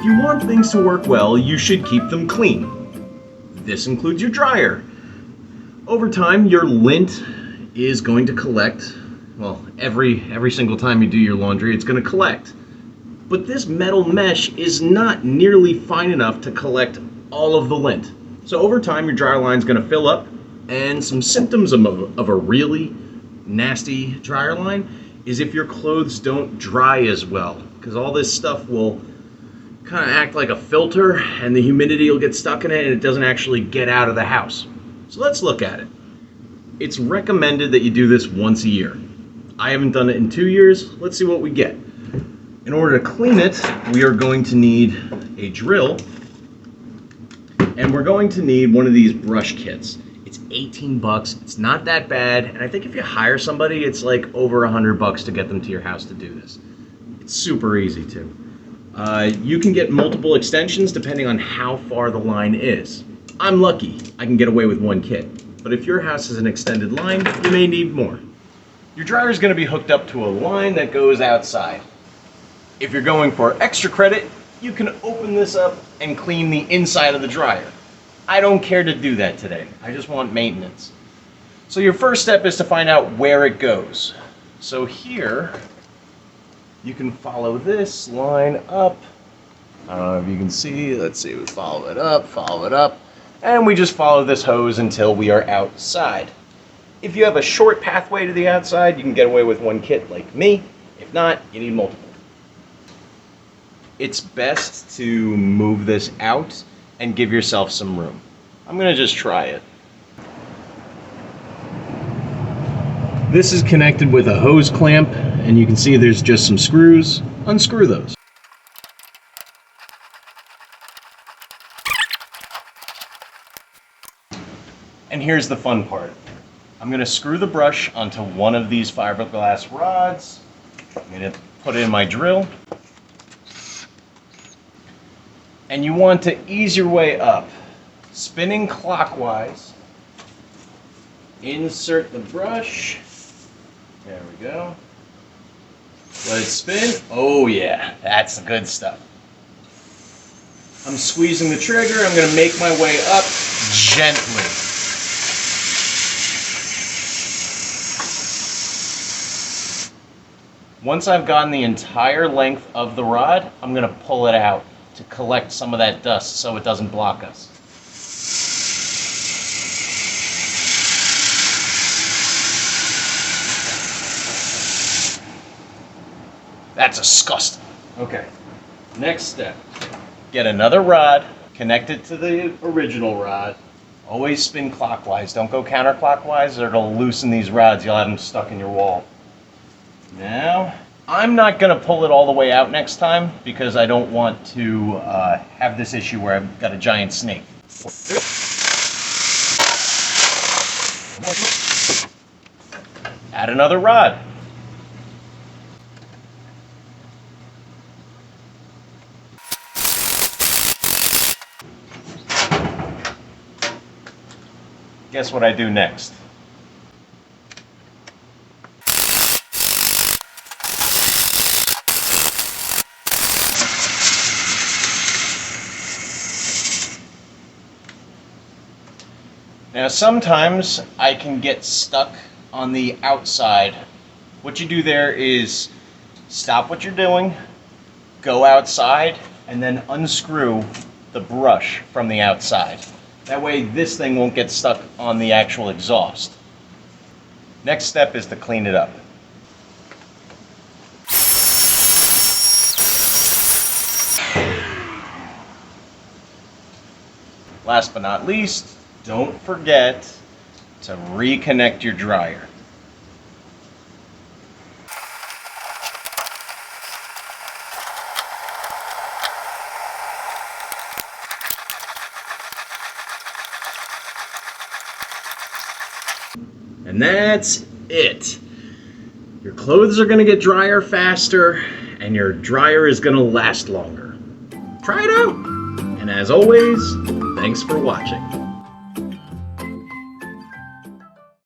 If you want things to work well, you should keep them clean. This includes your dryer. Over time, your lint is going to collect. Well, every single time you do your laundry, it's going to collect. But this metal mesh is not nearly fine enough to collect all of the lint. So over time, your dryer line is going to fill up, and some symptoms of a really nasty dryer line is if your clothes don't dry as well, because all this stuff will kind of act like a filter, and the humidity will get stuck in it, and it doesn't actually get out of the house. So let's look at it. It's recommended that you do this once a year. I haven't done it in 2 years. Let's see what we get. In order to clean it, we are going to need a drill, and we're going to need one of these brush kits. It's 18 bucks. It's not that bad, and I think if you hire somebody, it's like over 100 bucks to get them to your house to do this. It's super easy too. You can get multiple extensions depending on how far the line is. I'm lucky I can get away with one kit, but if your house has an extended line, you may need more. Your dryer is going to be hooked up to a line that goes outside. If you're going for extra credit, you can open this up and clean the inside of the dryer. I don't care to do that today. I just want maintenance. So your first step is to find out where it goes. So here, you can follow this line up. I don't know if you can see. Let's see, we follow it up, and we just follow this hose until we are outside. If you have a short pathway to the outside, you can get away with one kit like me. If not, you need multiple. It's best to move this out and give yourself some room. I'm gonna just try it. This is connected with a hose clamp, and you can see there's just some screws. Unscrew those. And here's the fun part. I'm gonna screw the brush onto one of these fiberglass rods. I'm gonna put it in my drill. And you want to ease your way up, spinning clockwise. Insert the brush. There we go. Let it spin. Oh yeah, that's the good stuff. I'm squeezing the trigger. I'm going to make my way up gently. Once I've gotten the entire length of the rod, I'm going to pull it out to collect some of that dust so it doesn't block us. That's disgusting. Okay, next step. Get another rod, connect it to the original rod. Always spin clockwise, don't go counterclockwise or it'll loosen these rods. You'll have them stuck in your wall. Now, I'm not gonna pull it all the way out next time because I don't want to have this issue where I've got a giant snake. Add another rod. Guess what I do next? Now sometimes I can get stuck on the outside. What you do there is stop what you're doing, go outside, and then unscrew the brush from the outside. That way this thing won't get stuck on the actual exhaust. Next step is to clean it up. Last but not least, don't forget to reconnect your dryer. And that's it. Your clothes are going to get drier faster, and your dryer is going to last longer. Try it out. And as always, thanks for watching.